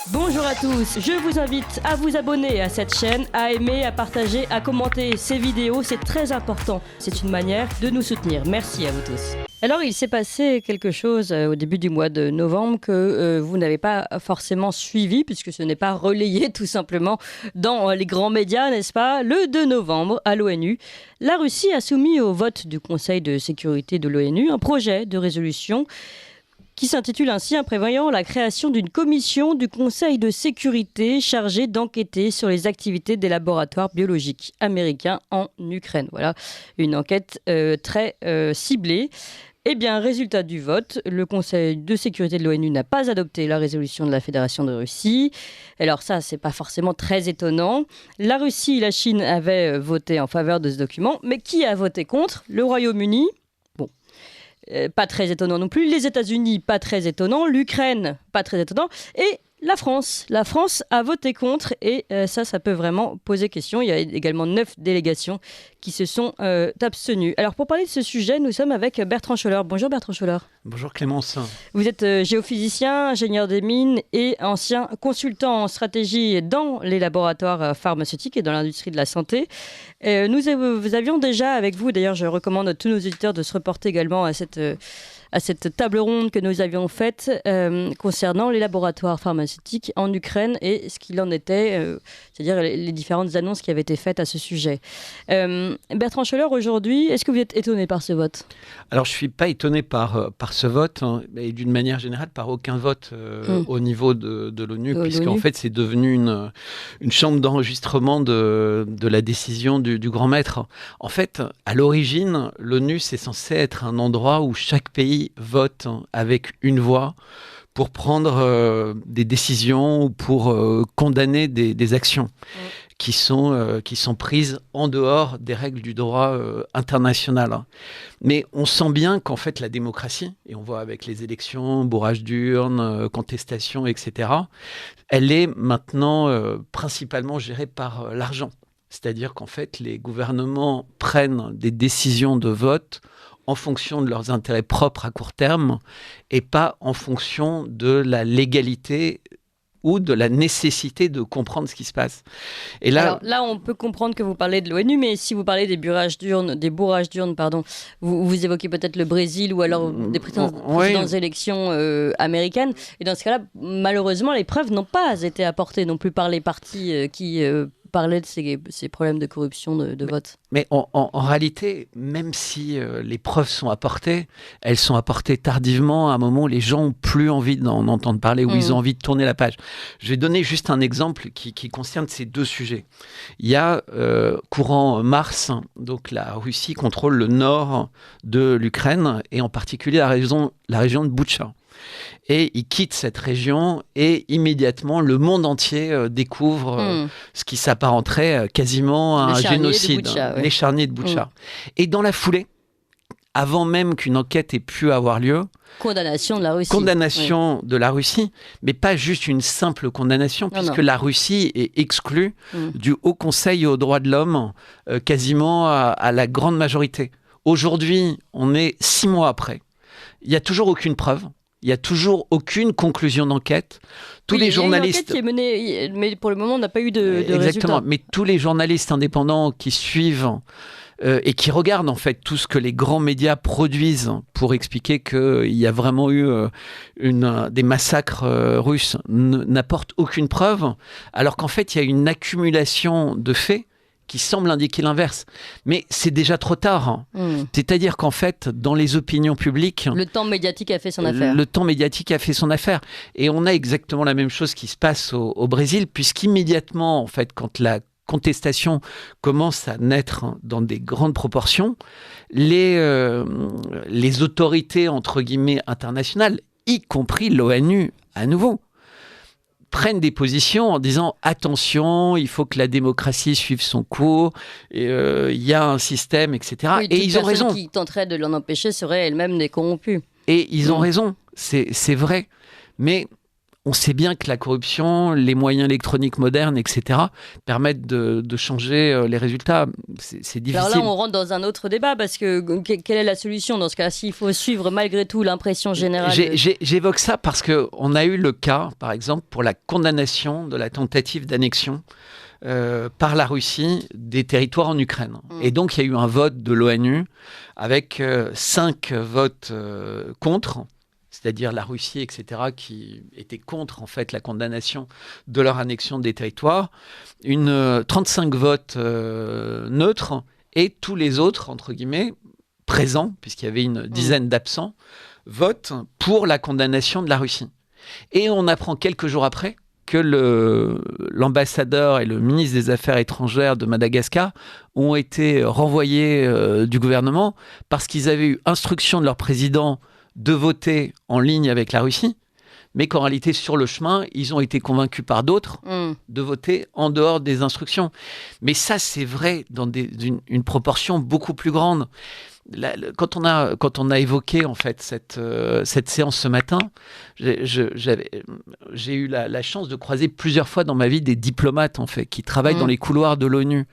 Bonjour à tous, je vous invite à vous abonner à cette chaîne, à aimer, à partager, à commenter ces vidéos, c'est très important. C'est une manière de nous soutenir. Merci à vous tous. Alors il s'est passé quelque chose au début du mois de novembre que vous n'avez pas forcément suivi puisque ce n'est pas relayé tout simplement dans les grands médias, n'est-ce pas? Le 2 novembre à l'ONU, la Russie a soumis au vote du Conseil de sécurité de l'ONU un projet de résolution qui s'intitule ainsi en prévoyant la création d'une commission du Conseil de sécurité chargée d'enquêter sur les activités des laboratoires biologiques américains en Ukraine. Voilà, une enquête très ciblée. Eh bien, résultat du vote, le Conseil de sécurité de l'ONU n'a pas adopté la résolution de la Fédération de Russie. Alors ça, c'est pas forcément très étonnant. La Russie et la Chine avaient voté en faveur de ce document, mais qui a voté contre? Le Royaume-Uni. Pas très étonnant non plus. Les États-Unis, pas très étonnant. L'Ukraine, pas très étonnant. Et la France. La France a voté contre et ça peut vraiment poser question. Il y a également 9 délégations qui se sont abstenues. Alors pour parler de ce sujet, nous sommes avec Bertrand Scholler. Bonjour Bertrand Scholler. Bonjour Clémence. Vous êtes géophysicien, ingénieur des mines et ancien consultant en stratégie dans les laboratoires pharmaceutiques et dans l'industrie de la santé. Nous avions déjà avec vous, d'ailleurs je recommande à tous nos auditeurs de se reporter également à cette table ronde que nous avions faite concernant les laboratoires pharmaceutiques en Ukraine et ce qu'il en était, c'est-à-dire les différentes annonces qui avaient été faites à ce sujet. Bertrand Scholler, aujourd'hui, est-ce que vous êtes étonné par ce vote? Alors, je ne suis pas étonné par ce vote, hein, et d'une manière générale, par aucun vote au niveau de l'ONU, puisqu'en fait, c'est devenu une chambre d'enregistrement de la décision du grand maître. En fait, à l'origine, l'ONU, c'est censé être un endroit où chaque pays vote avec une voix pour prendre des décisions ou pour condamner des actions qui sont prises en dehors des règles du droit international. Mais on sent bien qu'en fait la démocratie, et on voit avec les élections, bourrage d'urnes, contestation, etc., elle est maintenant principalement gérée par l'argent. C'est-à-dire qu'en fait les gouvernements prennent des décisions de vote en fonction de leurs intérêts propres à court terme et pas en fonction de la légalité ou de la nécessité de comprendre ce qui se passe. Et là, alors, là, on peut comprendre que vous parlez de l'ONU, mais si vous parlez des bourrages d'urnes, vous évoquez peut-être le Brésil ou alors des précédentes élections américaines. Et dans ce cas-là, malheureusement, les preuves n'ont pas été apportées non plus par les partis qui parlaient de ces problèmes de corruption de vote. Mais en réalité, même si les preuves sont apportées, elles sont apportées tardivement à un moment où les gens n'ont plus envie d'en entendre parler, où ils ont envie de tourner la page. Je vais donner juste un exemple qui concerne ces deux sujets. Il y a courant mars, donc la Russie contrôle le nord de l'Ukraine et en particulier la région de Boutcha. Et il quitte cette région et immédiatement le monde entier découvre ce qui s'apparenterait quasiment à un génocide, les charniers de Boutcha. Et dans la foulée, avant même qu'une enquête ait pu avoir lieu, condamnation de la Russie. De la Russie, mais pas juste une simple condamnation, puisque la Russie est exclue du Haut Conseil aux droits de l'homme quasiment à la grande majorité. Aujourd'hui, on est 6 mois après. Il n'y a toujours aucune preuve. Il n'y a toujours aucune conclusion d'enquête. Les journalistes... Il y a une enquête qui est menée, mais pour le moment, on n'a pas eu de résultat. Mais tous les journalistes indépendants qui suivent et qui regardent en fait tout ce que les grands médias produisent pour expliquer qu'il y a vraiment eu des massacres russes n'apportent aucune preuve, alors qu'en fait, il y a une accumulation de faits qui semble indiquer l'inverse. Mais c'est déjà trop tard. C'est-à-dire qu'en fait, dans les opinions publiques... Le temps médiatique a fait son affaire. Le temps médiatique a fait son affaire. Et on a exactement la même chose qui se passe au Brésil, puisqu'immédiatement, en fait, quand la contestation commence à naître dans des grandes proportions, les autorités, entre guillemets, internationales, y compris l'ONU, à nouveau, prennent des positions en disant attention, il faut que la démocratie suive son cours, il y a un système, etc. Oui, et ils ont raison. Qui tenterait de l'en empêcher serait elle-même des corrompus. Et ils ont raison, c'est vrai. Mais on sait bien que la corruption, les moyens électroniques modernes, etc., permettent de changer les résultats. C'est difficile. Alors là, on rentre dans un autre débat, parce que quelle est la solution dans ce cas-là, s'il faut suivre malgré tout l'impression générale? J'évoque ça parce qu'on a eu le cas, par exemple, pour la condamnation de la tentative d'annexion par la Russie des territoires en Ukraine. Et donc, il y a eu un vote de l'ONU avec 5 votes contre, c'est-à-dire la Russie, etc., qui étaient contre en fait la condamnation de leur annexion des territoires, 35 votes neutres, et tous les autres, entre guillemets, présents, puisqu'il y avait une dizaine d'absents, votent pour la condamnation de la Russie. Et on apprend quelques jours après que l'ambassadeur et le ministre des Affaires étrangères de Madagascar ont été renvoyés du gouvernement parce qu'ils avaient eu instruction de leur président de voter en ligne avec la Russie, mais qu'en réalité, sur le chemin, ils ont été convaincus par d'autres de voter en dehors des instructions. Mais ça, c'est vrai dans une proportion beaucoup plus grande. Quand on a évoqué en fait cette séance ce matin, j'ai eu la chance de croiser plusieurs fois dans ma vie des diplomates en fait qui travaillent dans les couloirs de l'ONU.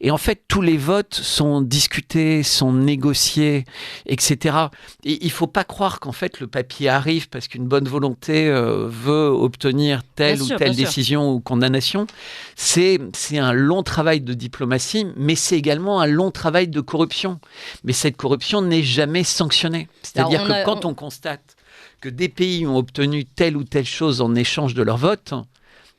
Et en fait, tous les votes sont discutés, sont négociés, etc. Et il faut pas croire qu'en fait le papier arrive parce qu'une bonne volonté veut obtenir telle ou telle décision ou condamnation. C'est un long travail de diplomatie, mais c'est également un long travail de corruption. Mais cette corruption n'est jamais sanctionnée. C'est-à-dire que quand on constate que des pays ont obtenu telle ou telle chose en échange de leur vote,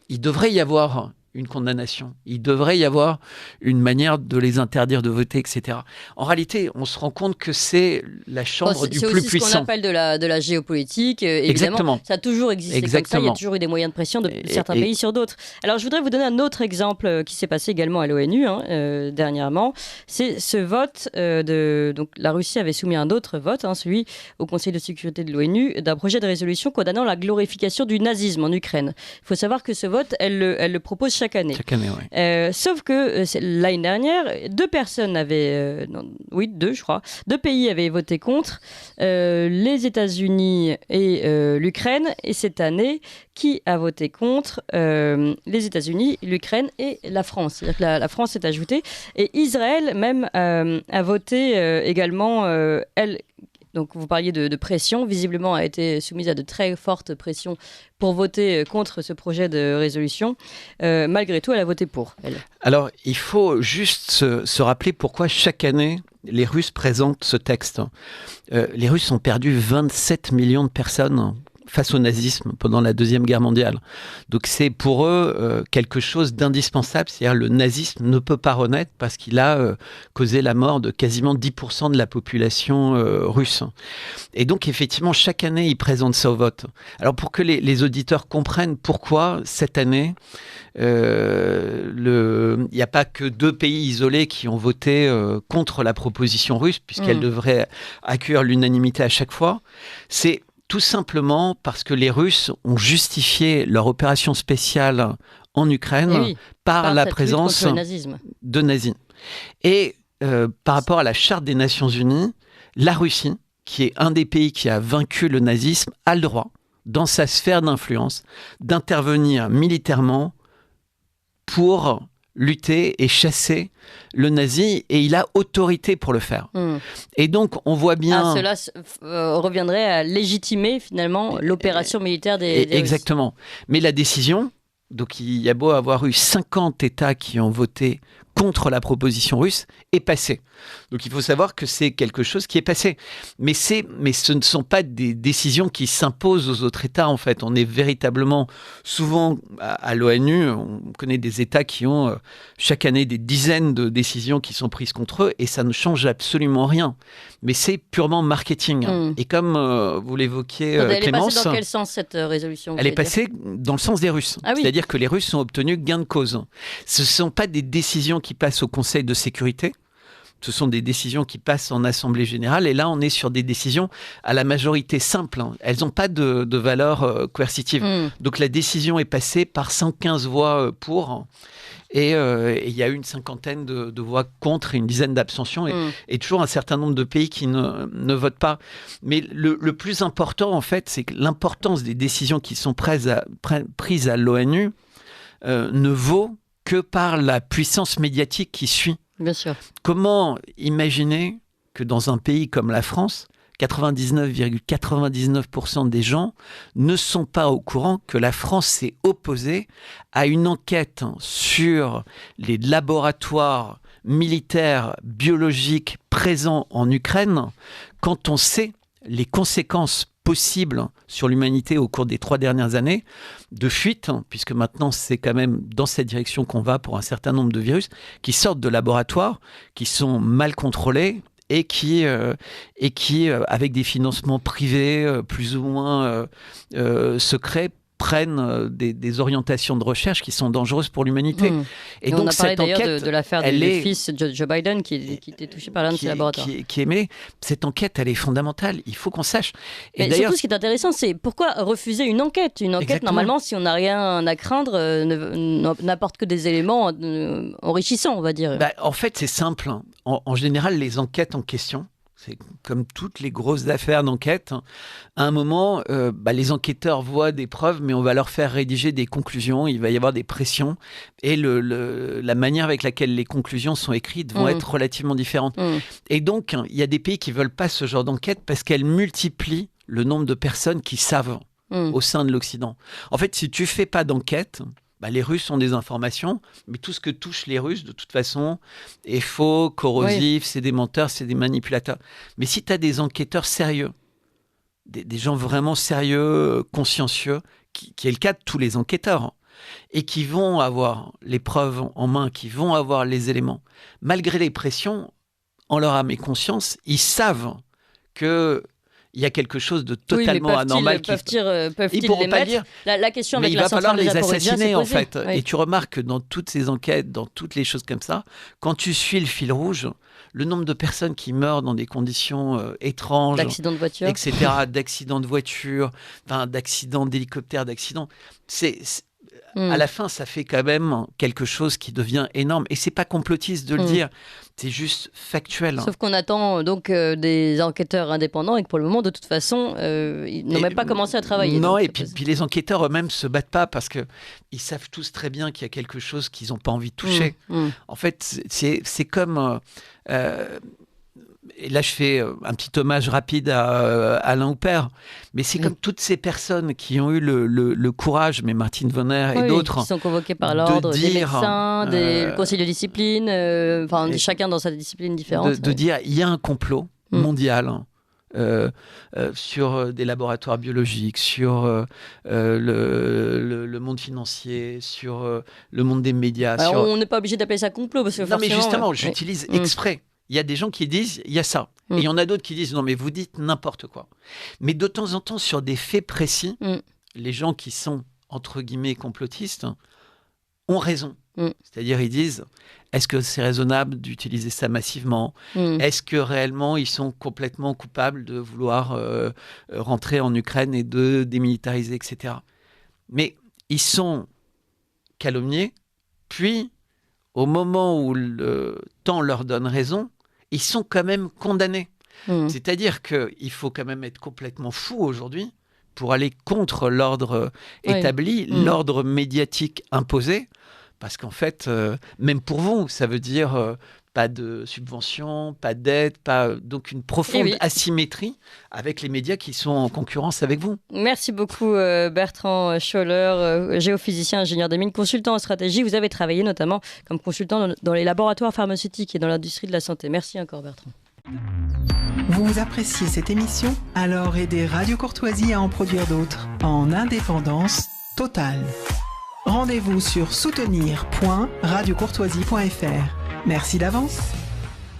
il devrait y avoir une condamnation. Il devrait y avoir une manière de les interdire de voter, etc. En réalité, on se rend compte que c'est la chambre du plus puissant. C'est aussi ce qu'on appelle de la géopolitique. Évidemment, exactement. Ça a toujours existé comme ça. Il y a toujours eu des moyens de pression de certains pays sur d'autres. Alors, je voudrais vous donner un autre exemple qui s'est passé également à l'ONU dernièrement. C'est ce vote donc la Russie avait soumis un autre vote, celui au Conseil de sécurité de l'ONU, d'un projet de résolution condamnant la glorification du nazisme en Ukraine. Il faut savoir que ce vote, elle le propose chaque année. Oui. Sauf que l'année dernière, 2 personnes avaient... deux pays avaient voté contre, les États-Unis et l'Ukraine. Et cette année, qui a voté contre? Les États-Unis, l'Ukraine et la France. C'est-à-dire que la France s'est ajoutée. Et Israël, même, a voté également, elle... Donc, vous parliez de pression, visiblement a été soumise à de très fortes pressions pour voter contre ce projet de résolution. Malgré tout, elle a voté pour, elle. Alors, il faut juste se rappeler pourquoi chaque année, les Russes présentent ce texte. Les Russes ont perdu 27 millions de personnes face au nazisme pendant la Deuxième Guerre mondiale. Donc c'est pour eux quelque chose d'indispensable, c'est-à-dire le nazisme ne peut pas renaître parce qu'il a causé la mort de quasiment 10% de la population russe. Et donc effectivement, chaque année, ils présentent ça au vote. Alors pour que les auditeurs comprennent pourquoi cette année, il n'y a pas que 2 pays isolés qui ont voté contre la proposition russe, puisqu'elle devrait accueillir l'unanimité à chaque fois, c'est tout simplement parce que les Russes ont justifié leur opération spéciale en Ukraine par la présence de nazis. Et par rapport à la Charte des Nations Unies, la Russie, qui est un des pays qui a vaincu le nazisme, a le droit, dans sa sphère d'influence, d'intervenir militairement pour lutter et chasser le nazi, et il a autorité pour le faire. Et donc, on voit bien... cela reviendrait à légitimer, finalement, l'opération militaire des exactement. Mais la décision, donc il y a beau avoir eu 50 États qui ont voté contre la proposition russe, est passée. Donc il faut savoir que c'est quelque chose qui est passé. Mais ce ne sont pas des décisions qui s'imposent aux autres États, en fait. On est véritablement, souvent à l'ONU, on connaît des États qui ont chaque année des dizaines de décisions qui sont prises contre eux, et ça ne change absolument rien. Mais c'est purement marketing. Et comme vous l'évoquiez, Clémence... Elle est passée dans quel sens, cette résolution? Elle est passée dans le sens des Russes. C'est-à-dire que les Russes ont obtenu gain de cause. Ce ne sont pas des décisions qui passent au Conseil de sécurité. ce sont des décisions qui passent en Assemblée générale. Et là, on est sur des décisions à la majorité simple. Elles n'ont pas de valeur coercitive. Donc, la décision est passée par 115 voix pour. Et il y a eu une cinquantaine de voix contre et une dizaine d'abstentions. Et toujours un certain nombre de pays qui ne votent pas. Mais le plus important, en fait, c'est que l'importance des décisions qui sont prises à l'ONU ne vaut que par la puissance médiatique qui suit. Bien sûr. Comment imaginer que dans un pays comme la France, 99,99% des gens ne sont pas au courant que la France s'est opposée à une enquête sur les laboratoires militaires biologiques présents en Ukraine, quand on sait les conséquences possibles sur l'humanité au cours des 3 dernières années de fuite, puisque maintenant c'est quand même dans cette direction qu'on va pour un certain nombre de virus qui sortent de laboratoires, qui sont mal contrôlés et qui avec des financements privés plus ou moins secrets, prennent des orientations de recherche qui sont dangereuses pour l'humanité. Et donc, on a parlé d'ailleurs de l'affaire du fils de Joe Biden qui était touché par l'un de ces laboratoires. Cette enquête, elle est fondamentale. Il faut qu'on sache. Et surtout, ce qui est intéressant, c'est pourquoi refuser une enquête. Une enquête, exactement. Normalement, si on n'a rien à craindre, n'apporte que des éléments enrichissants, on va dire. En fait, c'est simple. En général, les enquêtes en question, c'est comme toutes les grosses affaires d'enquête. À un moment, les enquêteurs voient des preuves, mais on va leur faire rédiger des conclusions. Il va y avoir des pressions. Et la manière avec laquelle les conclusions sont écrites vont être relativement différentes. Et donc, il y a des pays qui ne veulent pas ce genre d'enquête parce qu'elles multiplient le nombre de personnes qui savent au sein de l'Occident. En fait, si tu ne fais pas d'enquête, les Russes ont des informations, mais tout ce que touche les Russes, de toute façon, est faux, corrosif, c'est des menteurs, c'est des manipulateurs. Mais si tu as des enquêteurs sérieux, des gens vraiment sérieux, consciencieux, qui est le cas de tous les enquêteurs, et qui vont avoir les preuves en main, qui vont avoir les éléments, malgré les pressions, en leur âme et conscience, ils savent que il y a quelque chose de totalement anormal. Peuvent-ils les mettre la question avec la centrale des Zaporižžia, il va falloir les assassiner, en fait. Oui. Et tu remarques que dans toutes ces enquêtes, dans toutes les choses comme ça, quand tu suis le fil rouge, le nombre de personnes qui meurent dans des conditions étranges, d'accidents de voiture, etc., d'accidents de voiture, d'accidents d'hélicoptère, à la fin, ça fait quand même quelque chose qui devient énorme. Et c'est pas complotiste de le dire, c'est juste factuel. Sauf qu'on attend donc des enquêteurs indépendants et que pour le moment, de toute façon, ils n'ont même pas commencé à travailler. Non, et puis les enquêteurs eux-mêmes se battent pas parce qu'ils savent tous très bien qu'il y a quelque chose qu'ils n'ont pas envie de toucher. En fait, c'est comme... et là, je fais un petit hommage rapide à Alain Houpert, mais c'est comme toutes ces personnes qui ont eu le courage, mais Martine Vonner et d'autres, qui sont convoqués par l'ordre, des médecins, le conseil de discipline, chacun dans sa discipline différente. De dire, il y a un complot mondial sur des laboratoires biologiques, sur le monde financier, sur le monde des médias. On n'est pas obligé d'appeler ça complot, parce que non, mais justement, j'utilise exprès. Il y a des gens qui disent, il y a ça. Et il y en a d'autres qui disent, non, mais vous dites n'importe quoi. Mais de temps en temps, sur des faits précis, les gens qui sont, entre guillemets, complotistes, ont raison. C'est-à-dire, ils disent, est-ce que c'est raisonnable d'utiliser ça massivement ? Est-ce que réellement, ils sont complètement coupables de vouloir rentrer en Ukraine et de démilitariser, etc. Mais ils sont calomniés, puis, au moment où le temps leur donne raison, ils sont quand même condamnés. C'est-à-dire qu'il faut quand même être complètement fou aujourd'hui pour aller contre l'ordre établi, l'ordre médiatique imposé, parce qu'en fait, même pour vous, ça veut dire pas de subvention, pas d'aide, donc une profonde asymétrie avec les médias qui sont en concurrence avec vous. Merci beaucoup Bertrand Scholler, géophysicien, ingénieur des mines, consultant en stratégie. Vous avez travaillé notamment comme consultant dans les laboratoires pharmaceutiques et dans l'industrie de la santé. Merci encore Bertrand. Vous appréciez cette émission ? Alors aidez Radio Courtoisie à en produire d'autres en indépendance totale. Rendez-vous sur soutenir.radiocourtoisie.fr. Merci d'avance.